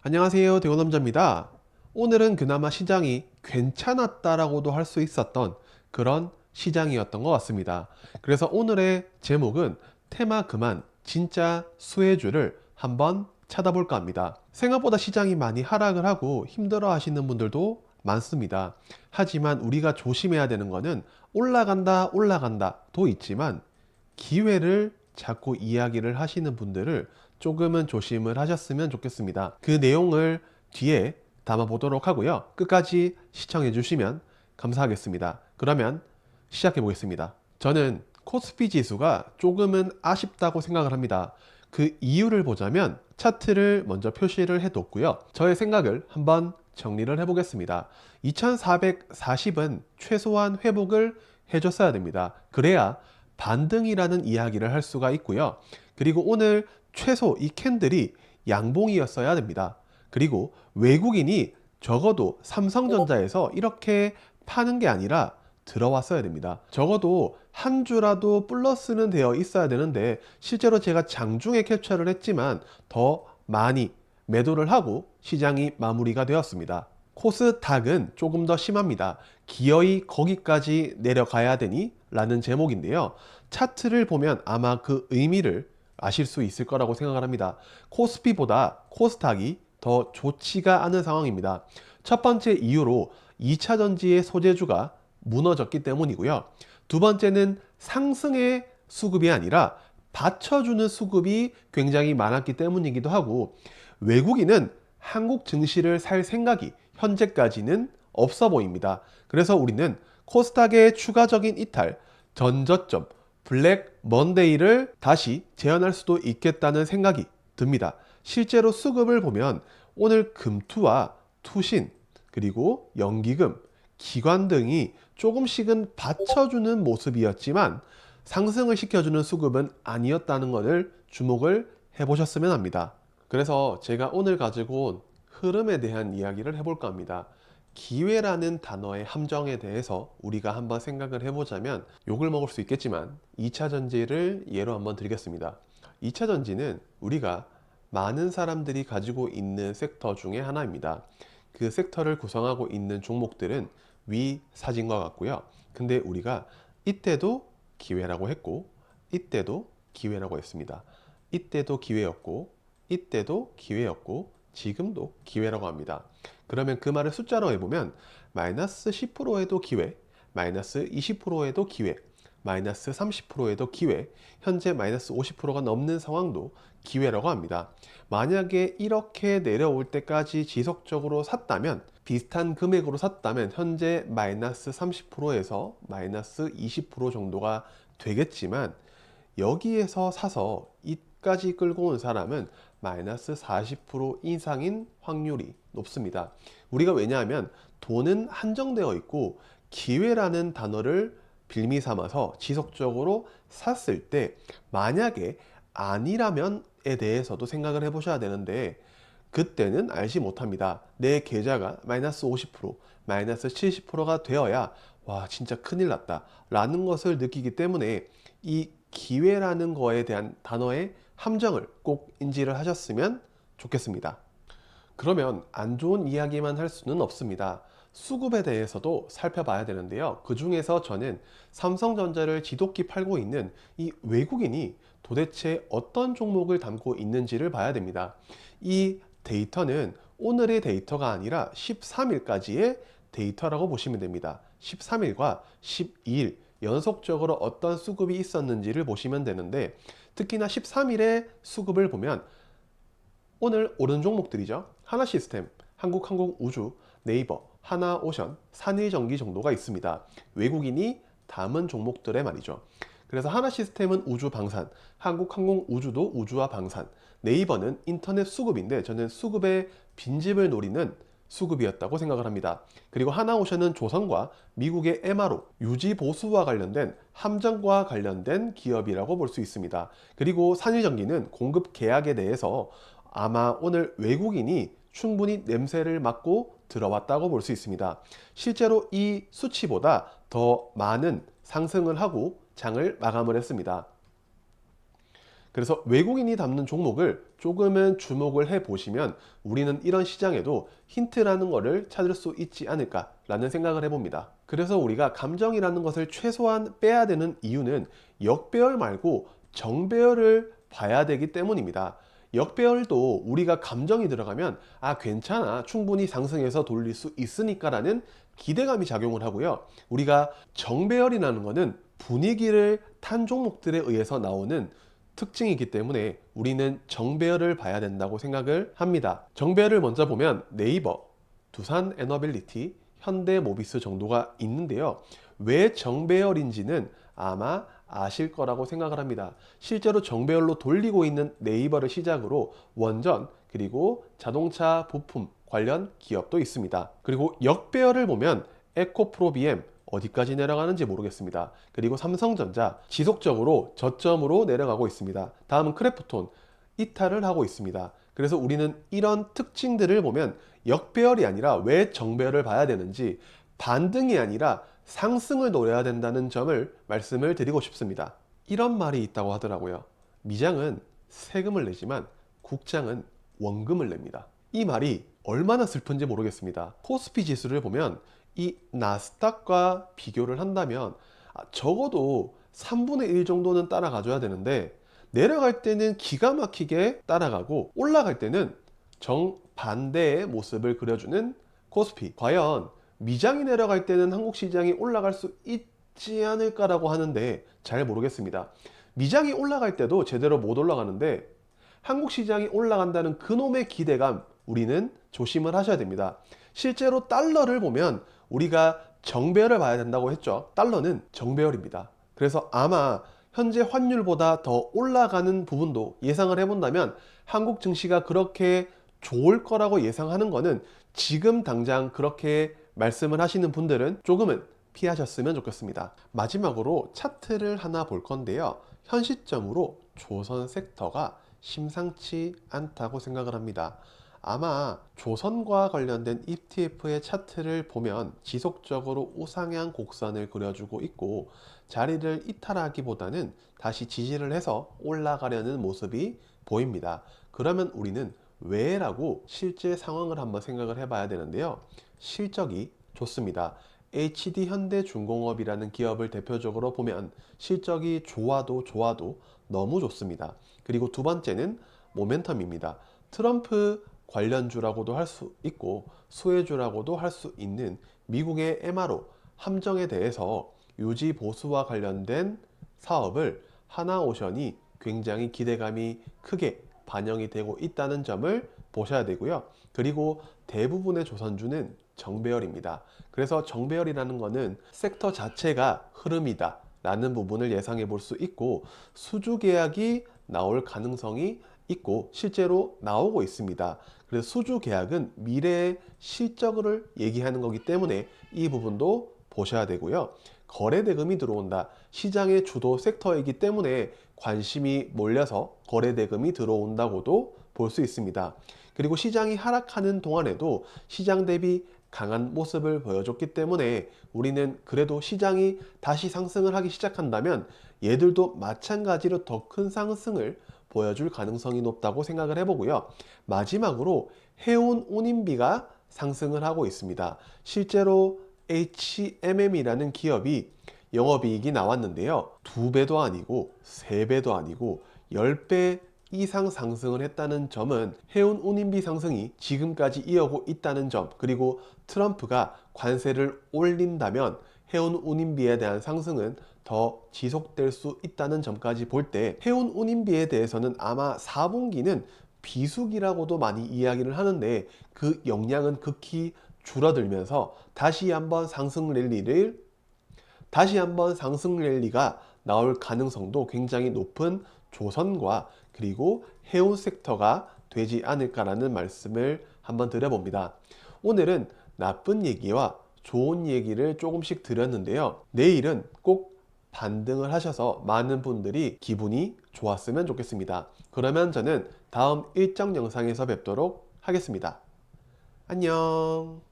안녕하세요, 대호남자입니다. 오늘은 그나마 시장이 괜찮았다라고도 할 수 있었던 그런 시장이었던 것 같습니다. 그래서 오늘의 제목은 테마 그만 진짜 수혜주를 한번 찾아볼까 합니다. 생각보다 시장이 많이 하락을 하고 힘들어 하시는 분들도 많습니다. 하지만 우리가 조심해야 되는 거는 올라간다도 있지만 기회를 자꾸 이야기를 하시는 분들을 조금은 조심을 하셨으면 좋겠습니다. 그 내용을 뒤에 담아 보도록 하고요. 끝까지 시청해 주시면 감사하겠습니다. 그러면 시작해 보겠습니다. 저는 코스피 지수가 조금은 아쉽다고 생각을 합니다. 그 이유를 보자면 차트를 먼저 표시를 해뒀고요. 저의 생각을 한번 정리를 해보겠습니다. 2440은 최소한 회복을 해줬어야 됩니다. 그래야 반등이라는 이야기를 할 수가 있고요. 그리고 오늘 최소 이 캔들이 양봉이었어야 됩니다. 그리고 외국인이 적어도 삼성전자에서 이렇게 파는 게 아니라 들어왔어야 됩니다. 적어도 한 주라도 플러스는 되어 있어야 되는데 실제로 제가 장중에 캡처를 했지만 더 많이 매도를 하고 시장이 마무리가 되었습니다. 코스닥은 조금 더 심합니다. 기어이 거기까지 내려가야 되니? 라는 제목인데요. 차트를 보면 아마 그 의미를 아실 수 있을 거라고 생각을 합니다. 코스피보다 코스닥이 더 좋지가 않은 상황입니다. 첫 번째 이유로 2차 전지의 소재주가 무너졌기 때문이고요. 두 번째는 상승의 수급이 아니라 받쳐주는 수급이 굉장히 많았기 때문이기도 하고, 외국인은 한국 증시를 살 생각이 현재까지는 없어 보입니다. 그래서 우리는 코스닥의 추가적인 이탈, 전저점, 블랙 먼데이를 다시 재현할 수도 있겠다는 생각이 듭니다. 실제로 수급을 보면 오늘 금투와 투신, 그리고 연기금, 기관 등이 조금씩은 받쳐주는 모습이었지만 상승을 시켜주는 수급은 아니었다는 것을 주목을 해보셨으면 합니다. 그래서 제가 오늘 가지고 온 흐름에 대한 이야기를 해볼까 합니다. 기회라는 단어의 함정에 대해서 우리가 한번 생각을 해보자면 욕을 먹을 수 있겠지만 2차 전지를 예로 한번 들겠습니다. 2차 전지는 우리가 많은 사람들이 가지고 있는 섹터 중에 하나입니다. 그 섹터를 구성하고 있는 종목들은 위 사진과 같고요. 근데 우리가 이때도 기회라고 했고, 이때도 기회라고 했습니다. 이때도 기회였고, 이때도 기회였고, 지금도 기회라고 합니다. 그러면 그 말을 숫자로 해보면 마이너스 10%에도 기회, 마이너스 20%에도 기회, 마이너스 30%에도 기회, 현재 마이너스 50%가 넘는 상황도 기회라고 합니다. 만약에 이렇게 내려올 때까지 지속적으로 샀다면, 비슷한 금액으로 샀다면 현재 마이너스 30%에서 마이너스 20% 정도가 되겠지만, 여기에서 사서 이까지 끌고 온 사람은 마이너스 40% 이상인 확률이 높습니다. 우리가 왜냐하면 돈은 한정되어 있고 기회라는 단어를 빌미 삼아서 지속적으로 샀을 때 만약에 아니라면에 대해서도 생각을 해보셔야 되는데, 그때는 알지 못합니다. 내 계좌가 마이너스 50%, 마이너스 70%가 되어야 와 진짜 큰일 났다 라는 것을 느끼기 때문에 이 기회라는 거에 대한 단어의 함정을 꼭 인지를 하셨으면 좋겠습니다. 그러면 안 좋은 이야기만 할 수는 없습니다. 수급에 대해서도 살펴봐야 되는데요. 그 중에서 저는 삼성전자를 지독히 팔고 있는 이 외국인이 도대체 어떤 종목을 담고 있는지를 봐야 됩니다. 이 데이터는 오늘의 데이터가 아니라 13일까지의 데이터라고 보시면 됩니다. 13일과 12일 연속적으로 어떤 수급이 있었는지를 보시면 되는데, 특히나 13일의 수급을 보면 오늘 오른 종목들이죠. 하나시스템, 한국항공우주, 네이버, 하나오션, 산일전기 정도가 있습니다. 외국인이 담은 종목들의 말이죠. 그래서 하나시스템은 우주 방산, 한국항공우주도 우주와 방산, 네이버는 인터넷 수급인데 저는 수급의 빈집을 노리는 수급이었다고 생각을 합니다. 그리고 하나오션은 조선과 미국의 MRO, 유지 보수와 관련된 함정과 관련된 기업이라고 볼 수 있습니다. 그리고 산일전기는 공급 계약에 대해서 아마 오늘 외국인이 충분히 냄새를 맡고 들어왔다고 볼 수 있습니다. 실제로 이 수치보다 더 많은 상승을 하고 장을 마감을 했습니다. 그래서 외국인이 담는 종목을 조금은 주목을 해 보시면 우리는 이런 시장에도 힌트라는 것을 찾을 수 있지 않을까라는 생각을 해봅니다. 그래서 우리가 감정이라는 것을 최소한 빼야 되는 이유는 역배열 말고 정배열을 봐야 되기 때문입니다. 역배열도 우리가 감정이 들어가면 아 괜찮아 충분히 상승해서 돌릴 수 있으니까 라는 기대감이 작용을 하고요. 우리가 정배열이라는 것은 분위기를 탄 종목들에 의해서 나오는 특징이기 때문에 우리는 정배열을 봐야 된다고 생각을 합니다. 정배열을 먼저 보면 네이버, 두산 에너빌리티, 현대모비스 정도가 있는데요. 왜 정배열인지는 아마 아실 거라고 생각을 합니다. 실제로 정배열로 돌리고 있는 네이버를 시작으로 원전 그리고 자동차 부품 관련 기업도 있습니다. 그리고 역배열을 보면 에코프로비엠 어디까지 내려가는지 모르겠습니다. 그리고 삼성전자 지속적으로 저점으로 내려가고 있습니다. 다음은 크래프톤 이탈을 하고 있습니다. 그래서 우리는 이런 특징들을 보면 역배열이 아니라 왜 정배열을 봐야 되는지 반등이 아니라 상승을 노려야 된다는 점을 말씀을 드리고 싶습니다. 이런 말이 있다고 하더라고요. 미장은 세금을 내지만 국장은 원금을 냅니다. 이 말이 얼마나 슬픈지 모르겠습니다. 코스피 지수를 보면 이 나스닥과 비교를 한다면 적어도 3분의 1 정도는 따라가줘야 되는데 내려갈 때는 기가 막히게 따라가고 올라갈 때는 정반대의 모습을 그려주는 코스피. 과연 미장이 내려갈 때는 한국 시장이 올라갈 수 있지 않을까라고 하는데 잘 모르겠습니다. 미장이 올라갈 때도 제대로 못 올라가는데 한국 시장이 올라간다는 그놈의 기대감 우리는 조심을 하셔야 됩니다. 실제로 달러를 보면 우리가 정배열을 봐야 된다고 했죠. 달러는 정배열입니다. 그래서 아마 현재 환율보다 더 올라가는 부분도 예상을 해본다면 한국 증시가 그렇게 좋을 거라고 예상하는 거는 지금 당장 그렇게 말씀을 하시는 분들은 조금은 피하셨으면 좋겠습니다. 마지막으로 차트를 하나 볼 건데요. 현 시점으로 조선 섹터가 심상치 않다고 생각을 합니다. 아마 조선과 관련된 ETF의 차트를 보면 지속적으로 우상향 곡선을 그려주고 있고 자리를 이탈하기보다는 다시 지지를 해서 올라가려는 모습이 보입니다. 그러면 우리는 왜라고 실제 상황을 한번 생각을 해봐야 되는데요. 실적이 좋습니다. HD현대중공업이라는 기업을 대표적으로 보면 실적이 좋아도 너무 좋습니다. 그리고 두 번째는 모멘텀입니다. 트럼프 관련주라고도 할 수 있고 수혜주라고도 할 수 있는 미국의 MRO 함정에 대해서 유지 보수와 관련된 사업을 하나오션이 굉장히 기대감이 크게 반영이 되고 있다는 점을 보셔야 되고요. 그리고 대부분의 조선주는 정배열입니다. 그래서 정배열이라는 것은 섹터 자체가 흐름이다 라는 부분을 예상해 볼 수 있고 수주 계약이 나올 가능성이 있고 실제로 나오고 있습니다. 그래서 수주 계약은 미래의 실적을 얘기하는 거기 때문에 이 부분도 보셔야 되고요. 거래 대금이 들어온다. 시장의 주도 섹터이기 때문에 관심이 몰려서 거래 대금이 들어온다고도 볼 수 있습니다. 그리고 시장이 하락하는 동안에도 시장 대비 강한 모습을 보여줬기 때문에 우리는 그래도 시장이 다시 상승을 하기 시작한다면 얘들도 마찬가지로 더 큰 상승을 보여줄 가능성이 높다고 생각을 해보고요. 마지막으로 해운 운임비가 상승을 하고 있습니다. 실제로 HMM이라는 기업이 영업이익이 나왔는데요. 2배도 아니고 3배도 아니고 10배 이상 상승을 했다는 점은 해운 운임비 상승이 지금까지 이어오고 있다는 점, 그리고 트럼프가 관세를 올린다면 해운 운임비에 대한 상승은 더 지속될 수 있다는 점까지 볼 때 해운 운임비에 대해서는 아마 4분기는 비수기라고도 많이 이야기를 하는데 그 영향은 극히 줄어들면서 다시 한번 상승 랠리가 나올 가능성도 굉장히 높은 조선과 그리고 해운 섹터가 되지 않을까라는 말씀을 한번 드려봅니다. 오늘은 나쁜 얘기와 좋은 얘기를 조금씩 드렸는데요. 내일은 꼭 반등을 하셔서 많은 분들이 기분이 좋았으면 좋겠습니다. 그러면 저는 다음 일정 영상에서 뵙도록 하겠습니다. 안녕.